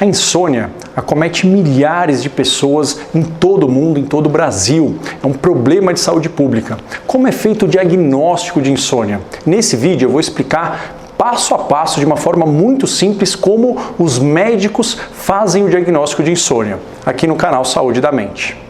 A insônia acomete milhares de pessoas em todo o mundo, em todo o Brasil. É um problema de saúde pública. Como é feito o diagnóstico de insônia? Nesse vídeo eu vou explicar passo a passo, de uma forma muito simples, como os médicos fazem o diagnóstico de insônia, aqui no canal Saúde da Mente.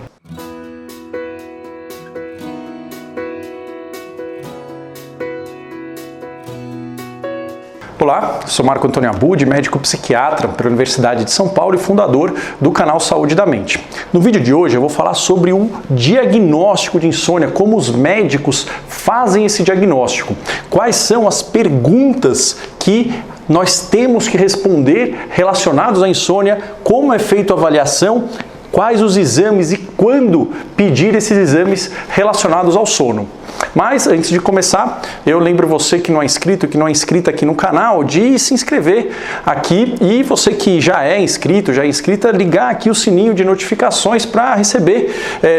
Olá, sou Marco Antônio Abud, médico psiquiatra pela Universidade de São Paulo e fundador do canal Saúde da Mente. No vídeo de hoje eu vou falar sobre o diagnóstico de insônia, como os médicos fazem esse diagnóstico, quais são as perguntas que nós temos que responder relacionados à insônia, como é feita a avaliação, quais os exames e quando pedir esses exames relacionados ao sono. Mas, antes de começar, eu lembro você que não é inscrito, que não é inscrita aqui no canal, de se inscrever aqui, e você que já é inscrito, já é inscrita, ligar aqui o sininho de notificações para receber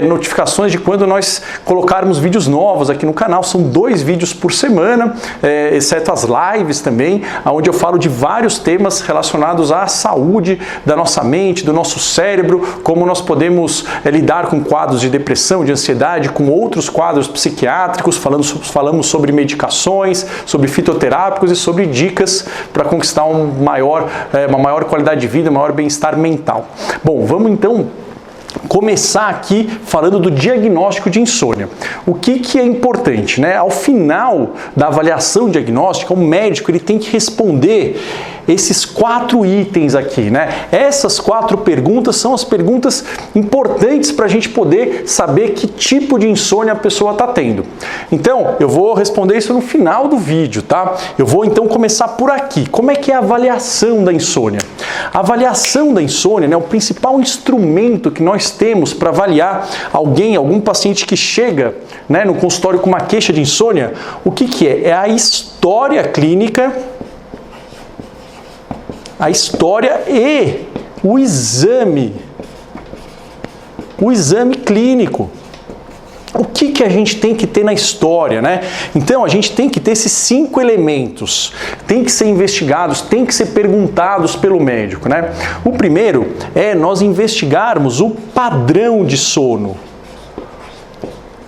notificações de quando nós colocarmos vídeos novos aqui no canal. São 2 vídeos por semana, exceto as lives também, onde eu falo de vários temas relacionados à saúde da nossa mente, do nosso cérebro, como nós podemos lidar com quadros de depressão, de ansiedade, com outros quadros psiquiátricos. Falamos sobre medicações, sobre fitoterápicos e sobre dicas para conquistar uma maior qualidade de vida, um maior bem-estar mental. Bom, vamos então começar aqui falando do diagnóstico de insônia. O que é importante, né? Ao final da avaliação diagnóstica, o médico ele tem que responder esses 4 itens aqui, né? Essas 4 perguntas são as perguntas importantes para a gente poder saber que tipo de insônia a pessoa está tendo. Então, eu vou responder isso no final do vídeo, tá? Eu vou então começar por aqui. Como é que é a avaliação da insônia? A avaliação da insônia, né, o principal instrumento que nós temos para avaliar algum paciente que chega, né, no consultório com uma queixa de insônia, o que é? É a história clínica, a história e o exame clínico. O que a gente tem que ter na história, né? Então, a gente tem que ter esses 5 elementos, tem que ser investigados, tem que ser perguntados pelo médico, né? O primeiro é nós investigarmos o padrão de sono.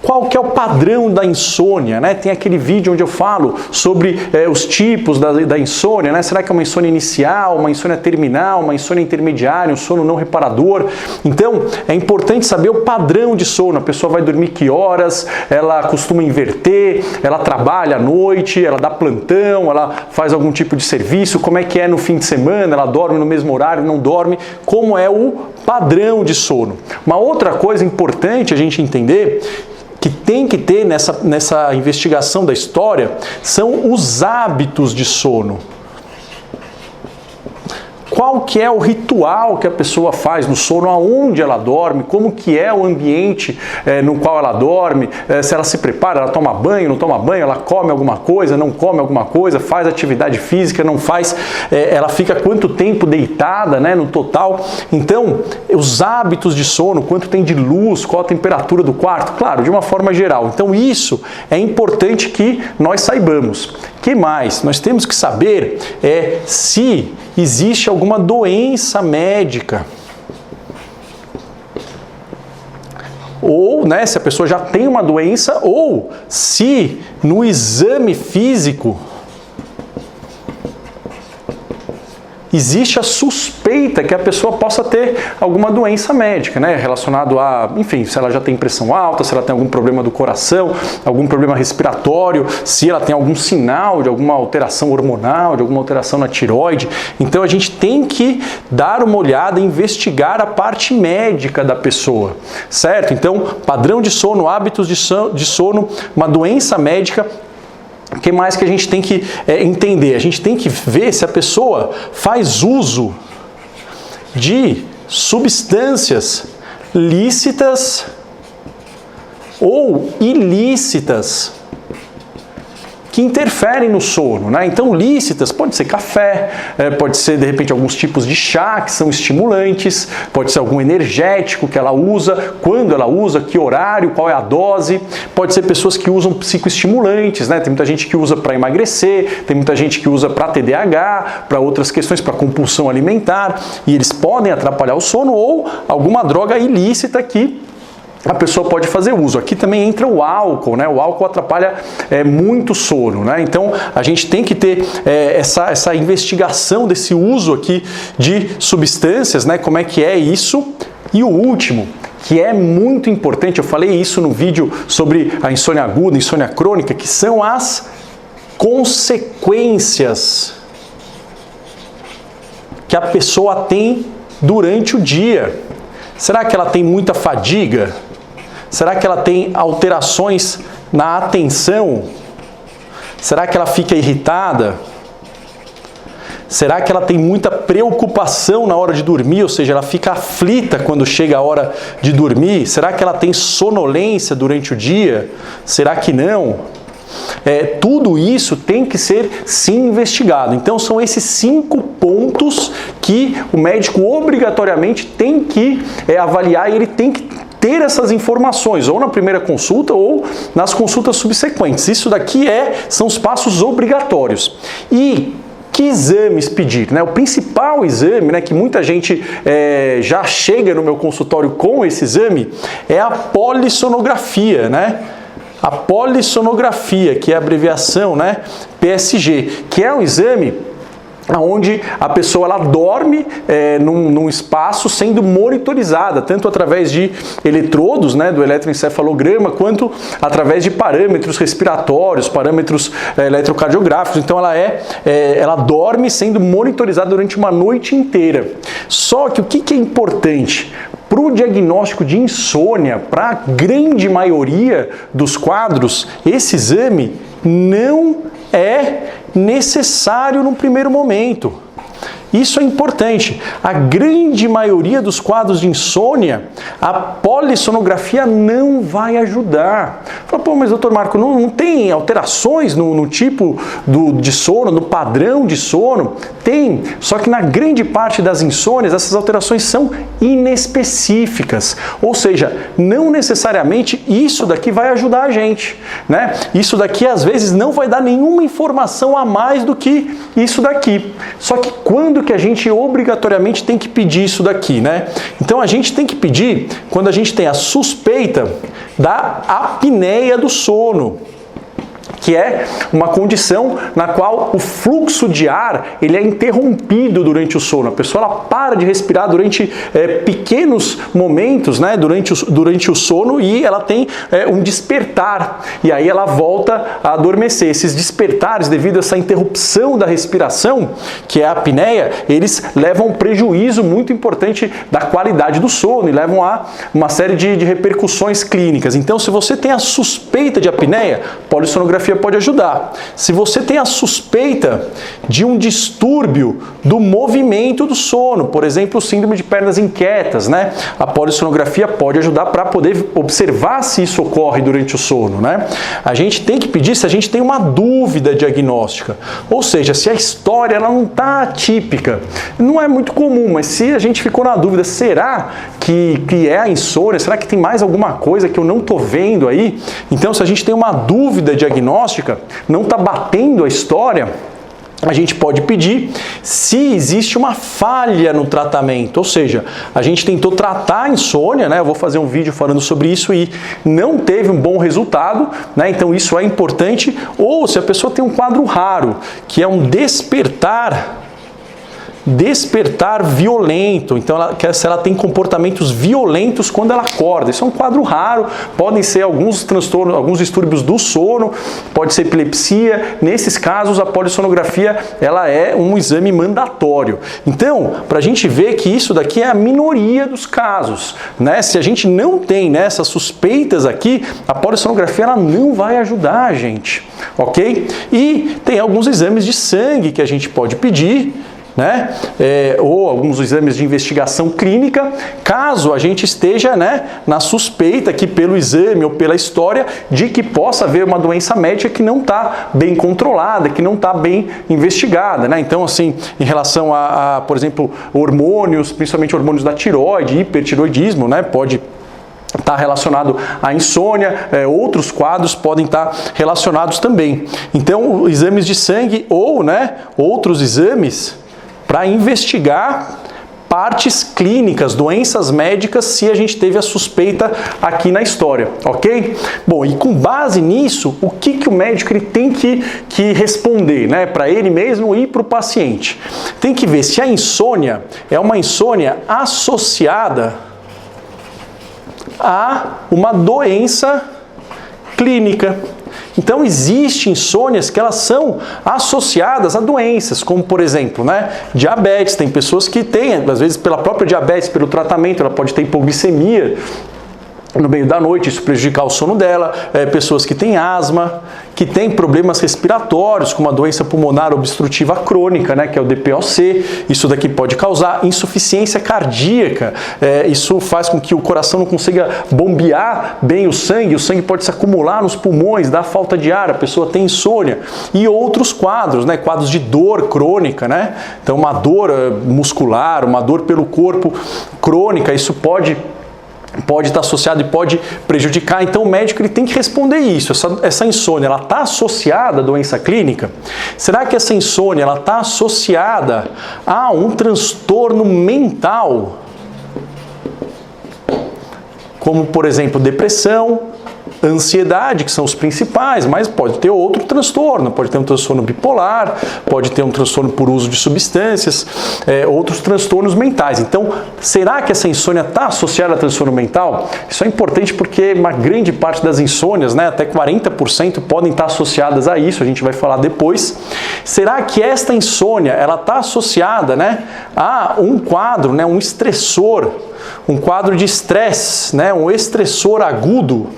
Qual que é o padrão da insônia, né? Tem aquele vídeo onde eu falo sobre os tipos da insônia, né? Será que é uma insônia inicial, uma insônia terminal, uma insônia intermediária, um sono não reparador? Então, é importante saber o padrão de sono. A pessoa vai dormir que horas, ela costuma inverter, ela trabalha à noite, ela dá plantão, ela faz algum tipo de serviço, como é que é no fim de semana, ela dorme no mesmo horário, não dorme, como é o padrão de sono. Uma outra coisa importante a gente entender que tem que ter nessa investigação da história são os hábitos de sono. Qual que é o ritual que a pessoa faz no sono, aonde ela dorme, como que é o ambiente no qual ela dorme, se ela se prepara, ela toma banho, não toma banho, ela come alguma coisa, não come alguma coisa, faz atividade física, não faz, ela fica quanto tempo deitada, né, no total. Então, os hábitos de sono, quanto tem de luz, qual a temperatura do quarto, claro, de uma forma geral. Então, isso é importante que nós saibamos. O que mais? Nós temos que saber se existe alguma doença médica. Ou, né, se a pessoa já tem uma doença, ou se no exame físico existe a suspeita que a pessoa possa ter alguma doença médica, né, relacionado a, enfim, se ela já tem pressão alta, se ela tem algum problema do coração, algum problema respiratório, se ela tem algum sinal de alguma alteração hormonal, de alguma alteração na tireoide. Então a gente tem que dar uma olhada e investigar a parte médica da pessoa, certo? Então, padrão de sono, hábitos de sono, uma doença médica. O que mais que a gente tem que entender? A gente tem que ver se a pessoa faz uso de substâncias lícitas ou ilícitas. O que interferem no sono, né? Então, lícitas pode ser café, pode ser, de repente, alguns tipos de chá que são estimulantes, pode ser algum energético que ela usa, quando ela usa, que horário, qual é a dose, pode ser pessoas que usam psicoestimulantes, né? Tem muita gente que usa para emagrecer, tem muita gente que usa para TDAH, para outras questões, para compulsão alimentar, e eles podem atrapalhar o sono, ou alguma droga ilícita que a pessoa pode fazer uso. Aqui também entra o álcool, né? O álcool atrapalha muito o sono, né? Então a gente tem que ter essa investigação desse uso aqui de substâncias, né? Como é que é isso? E o último, que é muito importante, eu falei isso no vídeo sobre a insônia aguda, insônia crônica, que são as consequências que a pessoa tem durante o dia. Será que ela tem muita fadiga? Será que ela tem alterações na atenção? Será que ela fica irritada? Será que ela tem muita preocupação na hora de dormir, ou seja, ela fica aflita quando chega a hora de dormir? Será que ela tem sonolência durante o dia? Será que não? Tudo isso tem que ser sim investigado. Então são esses 5 pontos que o médico obrigatoriamente tem que avaliar, e ele tem que ter essas informações, ou na primeira consulta ou nas consultas subsequentes. Isso daqui são os passos obrigatórios. E que exames pedir, né? O principal exame, né, que muita gente já chega no meu consultório com esse exame, é a polissonografia, né? A polissonografia, que é a abreviação, né, PSG, que é um exame onde a pessoa ela dorme num espaço sendo monitorizada, tanto através de eletrodos, né, do eletroencefalograma, quanto através de parâmetros respiratórios, parâmetros eletrocardiográficos. Então ela dorme sendo monitorizada durante uma noite inteira. Só que o que é importante? Para o diagnóstico de insônia, para a grande maioria dos quadros, esse exame não é necessário no primeiro momento. Isso é importante. A grande maioria dos quadros de insônia, a polissonografia não vai ajudar. Fala, pô, mas doutor Marco, não tem alterações no tipo de sono, no padrão de sono? Tem, só que na grande parte das insônias, essas alterações são inespecíficas. Ou seja, não necessariamente isso daqui vai ajudar a gente, né? Isso daqui, às vezes, não vai dar nenhuma informação a mais do que isso daqui. Só que quando que a gente obrigatoriamente tem que pedir isso daqui, né? Então a gente tem que pedir quando a gente tem a suspeita da apneia do sono, que é uma condição na qual o fluxo de ar ele é interrompido durante o sono. A pessoa ela para de respirar durante pequenos momentos, né, durante o sono, e ela tem um despertar, e aí ela volta a adormecer. Esses despertares, devido a essa interrupção da respiração, que é a apneia, eles levam um prejuízo muito importante da qualidade do sono e levam a uma série de repercussões clínicas. Então, se você tem a suspeita de apneia, polissonografia pode ajudar. Se você tem a suspeita de um distúrbio do movimento do sono, por exemplo, o síndrome de pernas inquietas, né? A polissonografia pode ajudar para poder observar se isso ocorre durante o sono, né? A gente tem que pedir se a gente tem uma dúvida diagnóstica, ou seja, se a história ela não está atípica. Não é muito comum, mas se a gente ficou na dúvida, será que é a insônia? Será que tem mais alguma coisa que eu não estou vendo aí? Então, se a gente tem uma dúvida diagnóstica, não está batendo a história, a gente pode pedir se existe uma falha no tratamento, ou seja, a gente tentou tratar a insônia, né? Eu vou fazer um vídeo falando sobre isso e não teve um bom resultado, né? Então isso é importante. Ou se a pessoa tem um quadro raro, que é um despertar violento, então se ela tem comportamentos violentos quando ela acorda. Isso é um quadro raro, podem ser alguns transtornos, alguns distúrbios do sono, pode ser epilepsia. Nesses casos, a polissonografia ela é um exame mandatório. Então, para a gente ver que isso daqui é a minoria dos casos, né? Se a gente não tem, né, essas suspeitas aqui, a polissonografia ela não vai ajudar a gente, ok? E tem alguns exames de sangue que a gente pode pedir, né, ou alguns exames de investigação clínica, caso a gente esteja, né, na suspeita que pelo exame ou pela história de que possa haver uma doença médica que não está bem controlada, que não está bem investigada, né? Então, assim, em relação a, por exemplo, hormônios, principalmente hormônios da tireoide, hipertiroidismo, né, pode estar relacionado à insônia, outros quadros podem estar relacionados também. Então, exames de sangue ou, né, outros exames para investigar partes clínicas, doenças médicas, se a gente teve a suspeita aqui na história, ok? Bom, e com base nisso, o que o médico ele tem que responder, né, para ele mesmo e para o paciente? Tem que ver se a insônia é uma insônia associada a uma doença clínica. Então, existem insônias que elas são associadas a doenças, como, por exemplo, né, diabetes. Tem pessoas que têm, às vezes, pela própria diabetes, pelo tratamento, ela pode ter hipoglicemia no meio da noite, isso prejudicar o sono dela. Pessoas que têm asma, que têm problemas respiratórios, como a doença pulmonar obstrutiva crônica, né, que é o DPOC, isso daqui pode causar insuficiência cardíaca, isso faz com que o coração não consiga bombear bem o sangue pode se acumular nos pulmões, dar falta de ar, a pessoa tem insônia, e outros quadros, né, quadros de dor crônica, né, então uma dor muscular, uma dor pelo corpo crônica, isso pode estar associado e pode prejudicar. Então o médico ele tem que responder isso. Essa insônia, ela está associada à doença clínica? Será que essa insônia ela está associada a um transtorno mental? Como, por exemplo, depressão, ansiedade, que são os principais, mas pode ter outro transtorno, pode ter um transtorno bipolar, pode ter um transtorno por uso de substâncias, outros transtornos mentais. Então, será que essa insônia está associada a transtorno mental? Isso é importante porque uma grande parte das insônias, né, até 40% podem estar associadas a isso, a gente vai falar depois. Será que esta insônia, ela está associada, né, a um quadro, né, um estressor, um quadro de estresse, né, um estressor agudo?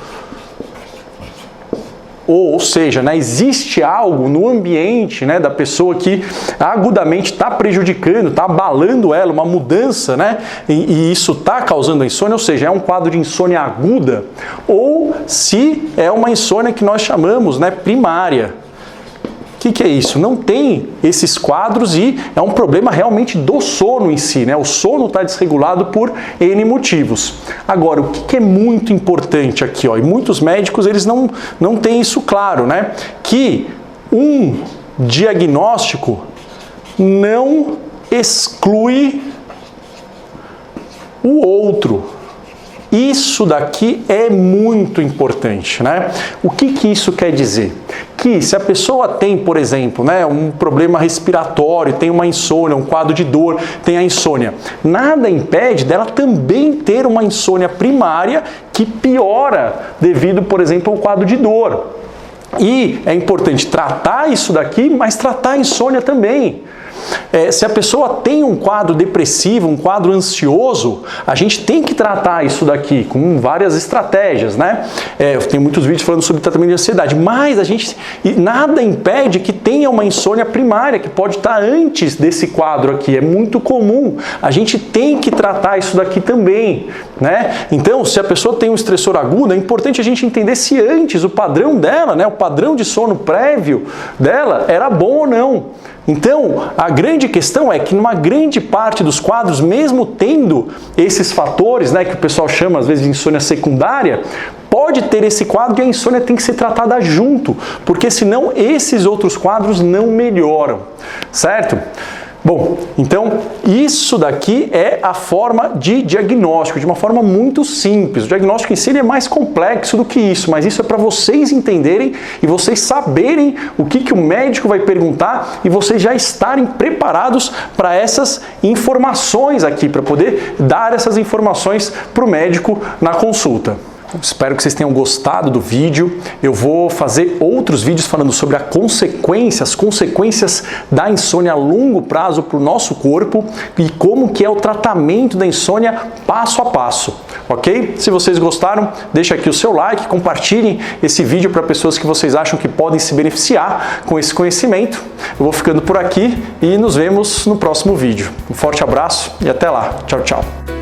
Ou seja, né, existe algo no ambiente, né, da pessoa que agudamente está prejudicando, está abalando ela, uma mudança, né, e isso está causando a insônia, ou seja, é um quadro de insônia aguda, ou se é uma insônia que nós chamamos, né, primária. O que é isso? Não tem esses quadros e é um problema realmente do sono em si, né? O sono está desregulado por N motivos. Agora, o que é muito importante aqui, ó, e muitos médicos eles não têm isso claro, né? Que um diagnóstico não exclui o outro. Isso daqui é muito importante, né? O que isso quer dizer? Que se a pessoa tem, por exemplo, né, um problema respiratório, tem uma insônia, um quadro de dor, tem a insônia, nada impede dela também ter uma insônia primária que piora devido, por exemplo, ao quadro de dor. E é importante tratar isso daqui, mas tratar a insônia também. Se a pessoa tem um quadro depressivo, um quadro ansioso, a gente tem que tratar isso daqui com várias estratégias, né? Eu tenho muitos vídeos falando sobre tratamento de ansiedade, mas nada impede que tenha uma insônia primária, que pode estar antes desse quadro aqui, é muito comum. A gente tem que tratar isso daqui também, né? Então, se a pessoa tem um estressor agudo, é importante a gente entender se antes o padrão dela, né, o padrão de sono prévio dela era bom ou não. Então, a grande questão é que numa grande parte dos quadros, mesmo tendo esses fatores, né, que o pessoal chama às vezes de insônia secundária, pode ter esse quadro e a insônia tem que ser tratada junto, porque senão esses outros quadros não melhoram, certo? Bom, então isso daqui é a forma de diagnóstico, de uma forma muito simples. O diagnóstico em si é mais complexo do que isso, mas isso é para vocês entenderem e vocês saberem o que o médico vai perguntar e vocês já estarem preparados para essas informações aqui, para poder dar essas informações para o médico na consulta. Espero que vocês tenham gostado do vídeo. Eu vou fazer outros vídeos falando sobre as consequências da insônia a longo prazo para o nosso corpo e como que é o tratamento da insônia passo a passo. ok? Se vocês gostaram, deixa aqui o seu like, compartilhem esse vídeo para pessoas que vocês acham que podem se beneficiar com esse conhecimento. Eu vou ficando por aqui e nos vemos no próximo vídeo. Um forte abraço e até lá. Tchau, tchau.